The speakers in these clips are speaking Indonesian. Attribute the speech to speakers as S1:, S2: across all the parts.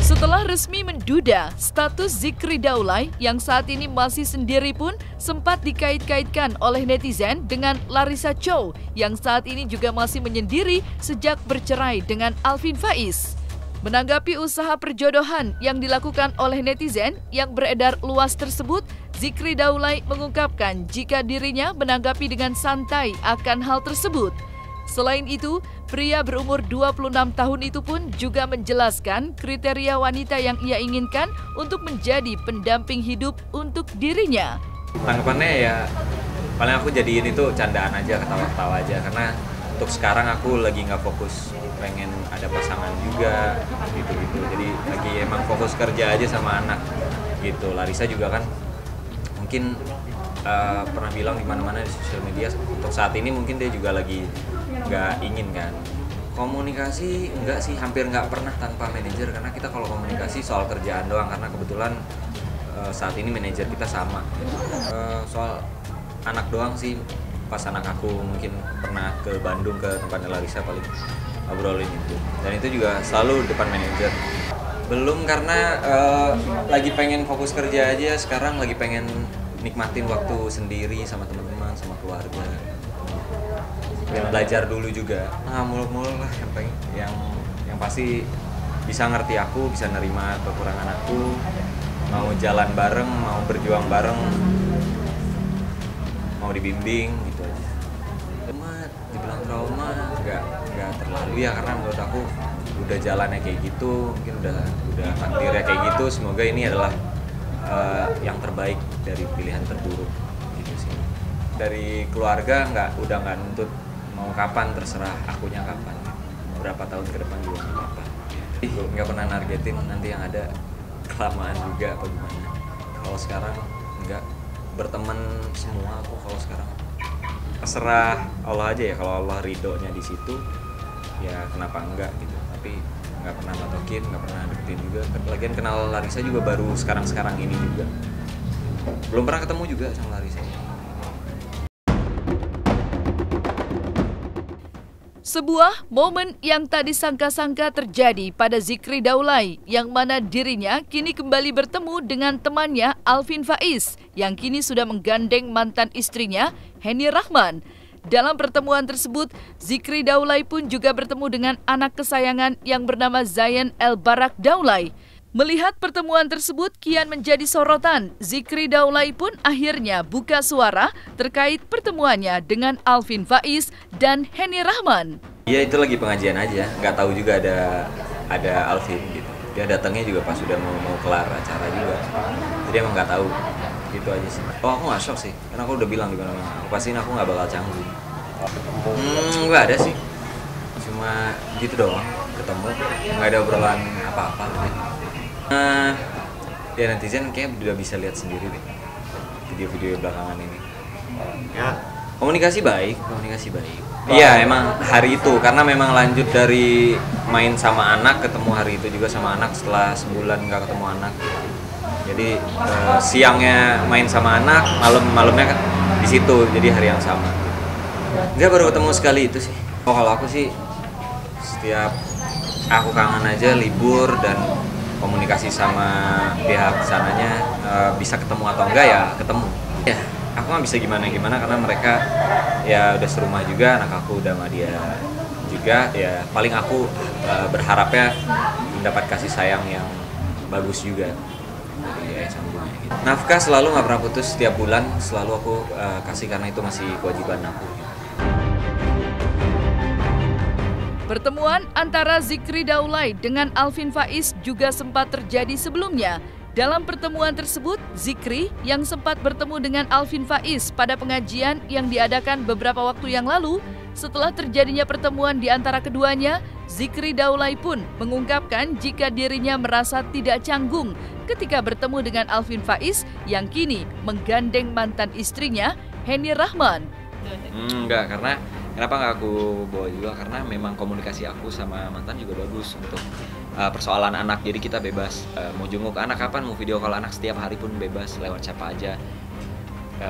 S1: Setelah resmi menduda, status Zikri Daulay yang saat ini masih sendiri pun sempat dikait-kaitkan oleh netizen dengan Larissa Chow yang saat ini juga masih menyendiri sejak bercerai dengan Alvin Faiz. Menanggapi usaha perjodohan yang dilakukan oleh netizen yang beredar luas tersebut, Zikri Daulay mengungkapkan jika dirinya menanggapi dengan santai akan hal tersebut. Selain itu, pria berumur 26 tahun itu pun juga menjelaskan kriteria wanita yang ia inginkan untuk menjadi pendamping hidup untuk dirinya.
S2: Tanggapannya ya, paling aku jadiin itu candaan aja, ketawa-ketawa aja. Karena untuk sekarang aku lagi nggak fokus, pengen ada pasangan juga, gitu-gitu. Jadi lagi emang fokus kerja aja sama anak, gitu. Larissa juga kan mungkin pernah bilang di mana-mana di sosial media, untuk saat ini mungkin dia juga lagi nggak ingin kan komunikasi. Enggak sih, hampir nggak pernah tanpa manajer, karena kita kalau komunikasi soal kerjaan doang, karena kebetulan saat ini manajer kita sama. Soal anak doang sih, pas anak aku mungkin pernah ke Bandung ke tempatnya Larissa, paling obrolin itu, dan itu juga selalu depan manajer. Belum, karena lagi pengen fokus kerja aja sekarang, lagi pengen nikmatin waktu sendiri sama teman-teman, sama keluarga. Belajar dulu juga, muluk-muluk lah yang pasti bisa ngerti aku, bisa nerima kekurangan aku, mau jalan bareng, mau berjuang bareng, mau dibimbing gitu aja. Dibilang trauma nggak terlalu ya, karena menurut aku udah jalannya kayak gitu, mungkin udah takdirnya kayak gitu. Semoga ini adalah yang terbaik dari pilihan terburuk gitu sih. Dari keluarga udah nggak nuntut mau kapan, terserah akunya kapan, berapa tahun ke depan juga nggak apa-apa. Nggak pernah nargetin nanti yang ada kelamaan juga apa gimana. Kalau sekarang nggak, berteman semua aku kalau sekarang. Terserah Allah aja ya, kalau Allah ridhonya di situ ya kenapa enggak gitu. Tapi nggak pernah matokin, nggak pernah deketin juga. Lagian kenal Larissa juga baru sekarang ini juga, belum pernah ketemu juga sama Larissa.
S1: Sebuah momen yang tak disangka-sangka terjadi pada Zikri Daulay, yang mana dirinya kini kembali bertemu dengan temannya Alvin Faiz yang kini sudah menggandeng mantan istrinya Henny Rahman. Dalam pertemuan tersebut, Zikri Daulay pun juga bertemu dengan anak kesayangan yang bernama Zayan El Barak Daulay. Melihat pertemuan tersebut kian menjadi sorotan, Zikri Daulay pun akhirnya buka suara terkait pertemuannya dengan Alvin Faiz dan Henny Rahman.
S2: Iya, itu lagi pengajian aja, nggak tahu juga ada Alvin gitu. Dia datangnya juga pas sudah mau kelar acara juga, jadi emang nggak tahu, gitu aja sih. Oh, aku nggak shock sih, karena aku udah bilang di mana-mana, aku pastiin aku nggak bakal canggung. Nggak ada sih, cuma gitu doang, ketemu, nggak ada obrolan apa-apa. Ya netizen kayaknya udah bisa lihat sendiri deh video-video belakangan ini. Ya, komunikasi baik. Iya, emang hari itu karena memang lanjut dari main sama anak, ketemu hari itu juga sama anak setelah sebulan nggak ketemu anak. Jadi siangnya main sama anak, malamnya di situ, jadi hari yang sama. Dia baru ketemu sekali itu sih. Oh, kalau aku sih setiap aku kangen aja libur dan komunikasi sama pihak sananya, bisa ketemu atau enggak ya ketemu. Ya, aku nggak bisa gimana karena mereka ya udah serumah juga, anak aku udah sama dia juga. Ya paling aku berharapnya mendapat kasih sayang yang bagus juga dari ayah sambungnya gitu. Nafkah selalu nggak pernah putus, setiap bulan selalu aku kasih, karena itu masih kewajiban aku.
S1: Pertemuan antara Zikri Daulay dengan Alvin Faiz juga sempat terjadi sebelumnya. Dalam pertemuan tersebut, Zikri yang sempat bertemu dengan Alvin Faiz pada pengajian yang diadakan beberapa waktu yang lalu, setelah terjadinya pertemuan di antara keduanya, Zikri Daulay pun mengungkapkan jika dirinya merasa tidak canggung ketika bertemu dengan Alvin Faiz yang kini menggandeng mantan istrinya, Henny Rahman.
S2: Enggak, karena kenapa nggak aku bawa juga, karena memang komunikasi aku sama mantan juga bagus untuk persoalan anak. Jadi kita bebas mau jenguk anak kapan, mau video call anak setiap hari pun bebas lewat siapa aja.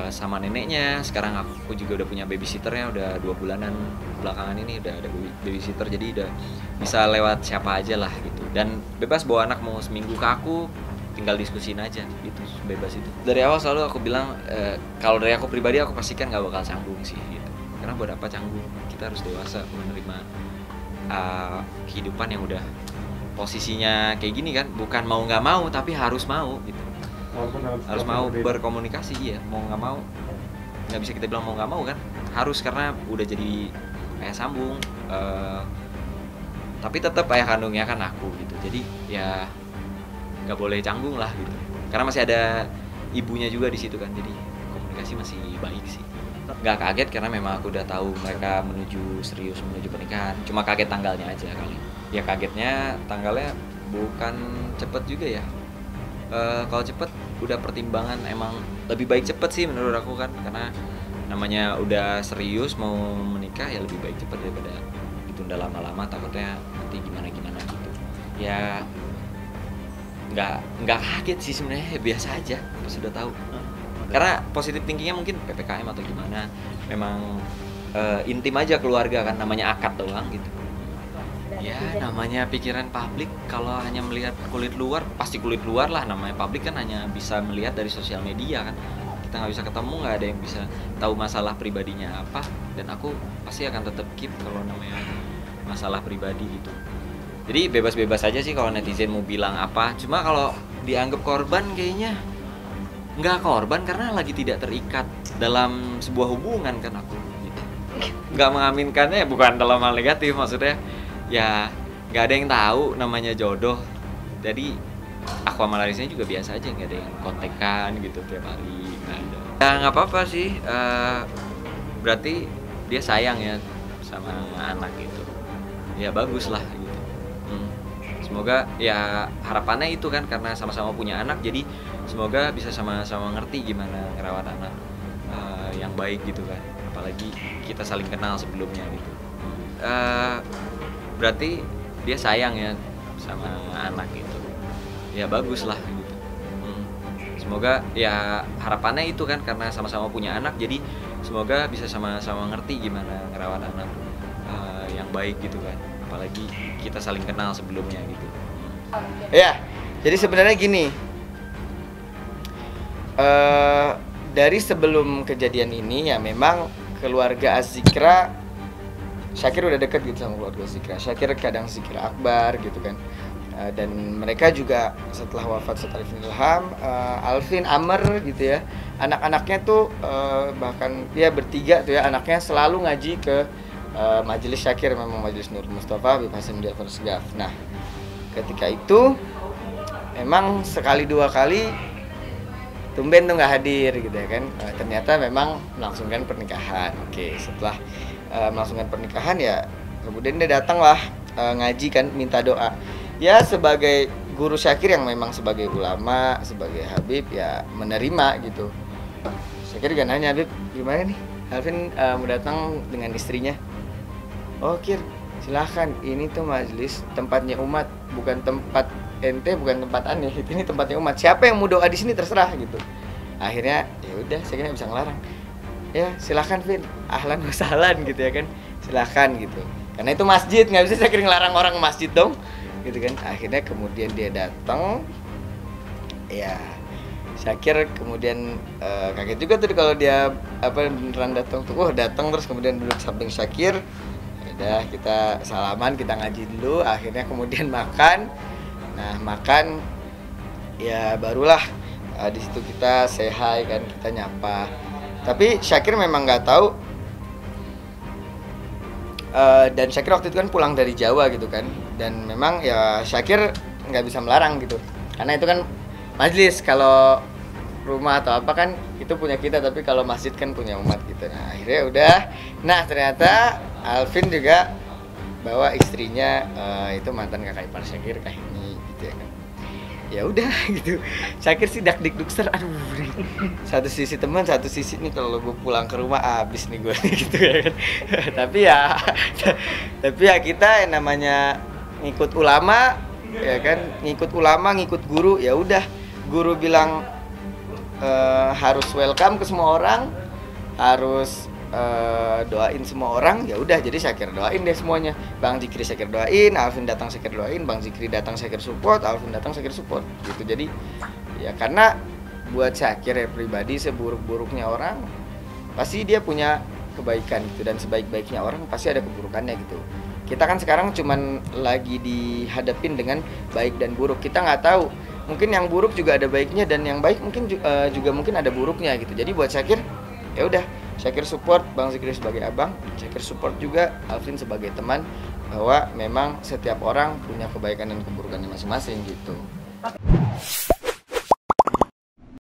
S2: sama neneknya. Sekarang aku juga udah punya babysitternya, udah 2 bulanan belakangan ini udah ada babysitter, jadi udah bisa lewat siapa aja lah gitu. Dan bebas bawa anak mau seminggu ke aku, tinggal diskusiin aja gitu, bebas itu. Dari awal selalu aku bilang kalau dari aku pribadi aku pastikan nggak bakal canggung sih gitu. Karena buat apa canggung? Kita harus dewasa menerima kehidupan yang udah posisinya kayak gini kan, bukan mau nggak mau tapi harus mau gitu. Harus mau berkomunikasi, ya mau nggak mau, nggak bisa kita bilang mau nggak mau kan, harus, karena udah jadi ayah sambung, tapi tetap ayah kandungnya kan aku gitu, jadi ya nggak boleh canggung lah gitu, karena masih ada ibunya juga di situ kan, jadi komunikasi masih baik sih. Nggak kaget karena memang aku udah tahu mereka menuju serius, menuju pernikahan, cuma kaget tanggalnya aja kali. Ya kagetnya tanggalnya bukan cepet juga ya. Kalau cepet udah pertimbangan, emang lebih baik cepet sih menurut aku kan, karena namanya udah serius mau menikah ya lebih baik cepet daripada ditunda lama-lama, takutnya nanti gimana gitu. Ya nggak kaget sih sebenarnya, biasa aja pas sudah tahu. Karena positif thinkingnya mungkin PPKM atau gimana, memang intim aja keluarga kan, namanya akad doang gitu. Ya namanya pikiran publik, kalau hanya melihat kulit luar, pasti kulit luar lah, namanya publik kan hanya bisa melihat dari sosial media kan, kita nggak bisa ketemu, nggak ada yang bisa tahu masalah pribadinya apa, dan aku pasti akan tetap keep kalau namanya masalah pribadi gitu. Jadi bebas-bebas aja sih kalau netizen mau bilang apa, cuma kalau dianggap korban kayaknya nggak korban, karena lagi tidak terikat dalam sebuah hubungan kan aku gitu. Nggak mengaminkannya bukan dalam hal negatif, maksudnya ya nggak ada yang tahu namanya jodoh, jadi aku sama Larisanya juga biasa aja, nggak ada yang kontekan gitu tiap hari, nggak ada. Ya nggak apa-apa sih, berarti dia sayang ya sama anak gitu, ya bagus lah gitu. Semoga ya harapannya itu kan, karena sama-sama punya anak, jadi semoga bisa sama-sama ngerti gimana ngerawat anak yang baik gitu kan, apalagi kita saling kenal sebelumnya gitu. Berarti dia sayang ya sama anak gitu, ya bagus lah gitu. Semoga ya harapannya itu kan, karena sama-sama punya anak, jadi semoga bisa sama-sama ngerti gimana ngerawat anak yang baik gitu kan, apalagi kita saling kenal sebelumnya gitu.
S3: Ya, jadi sebenarnya gini, dari sebelum kejadian ini ya memang keluarga Azikra, Syakir udah deket gitu sama keluarga Zikra. Syakir kadang Zikra Akbar gitu kan. Dan mereka juga setelah wafat Ustaz Arifin Ilham, Alvin, Amr gitu ya, anak-anaknya tuh bahkan dia bertiga tuh ya, anaknya selalu ngaji ke majelis Syakir, memang majelis Nur Mustafa Habib Hasan Ja'far Segaf. Nah ketika itu emang sekali dua kali tumben tuh nggak hadir gitu ya kan. Ternyata memang melangsungkan pernikahan. Oke, setelah melangsungkan pernikahan ya kemudian dia datang lah ngaji kan, minta doa ya sebagai guru Syakir yang memang sebagai ulama, sebagai Habib ya menerima gitu. Syakir juga nanya, Habib gimana nih Alvin mau datang dengan istrinya? Oh Kir, silahkan, ini tuh majelis tempatnya umat, bukan tempat ente, bukan tempat aneh, ini tempatnya umat, siapa yang mau doa di sini terserah gitu. Akhirnya ya udah saya kira bisa ngelarang, ya silahkan Vin, ahlan wa sahlan gitu ya kan, silahkan gitu, karena itu masjid, nggak bisa saya kira ngelarang orang masjid dong gitu kan. Akhirnya kemudian dia datang, ya Syakir kemudian kaget juga tuh kalau dia beneran datang tuh, datang terus kemudian duduk samping Syakir. Udah kita salaman, kita ngaji dulu, akhirnya kemudian makan. Nah makan ya barulah di situ kita say hi kan, kita nyapa. Tapi Syakir memang nggak tahu, dan Syakir waktu itu kan pulang dari Jawa gitu kan, dan memang ya Syakir nggak bisa melarang gitu, karena itu kan majelis, kalau rumah atau apa kan itu punya kita, tapi kalau masjid kan punya umat gitu. Nah akhirnya udah, nah ternyata Alvin juga bawa istrinya, itu mantan kakak ipar Syakir, Kahini gitu ya kan. Ya udah gitu, Syakir sih dak-dik-dukser, aduh satu sisi teman, satu sisi nih kalau gue pulang ke rumah abis nih gue gitu ya kan. tapi ya kita yang namanya ngikut ulama ya kan, ngikut ulama, ngikut guru, ya udah guru bilang harus welcome ke semua orang, harus doain semua orang. Ya udah, jadi Syakir doain deh semuanya. Bang Zikri Syakir doain, Alvin datang Syakir doain, Bang Zikri datang Syakir support, Alvin datang Syakir support gitu. Jadi ya karena buat Syakir ya pribadi, seburuk-buruknya orang pasti dia punya kebaikan gitu, dan sebaik-baiknya orang pasti ada keburukannya gitu. Kita kan sekarang cuman lagi dihadapin dengan baik dan buruk. Kita nggak tahu, mungkin yang buruk juga ada baiknya, dan yang baik mungkin juga mungkin ada buruknya gitu. Jadi buat Syakir ya udah, Syakir support Bang Zikri sebagai abang, Syakir support juga Alvin sebagai teman, bahwa memang setiap orang punya kebaikan dan keburukannya masing-masing gitu.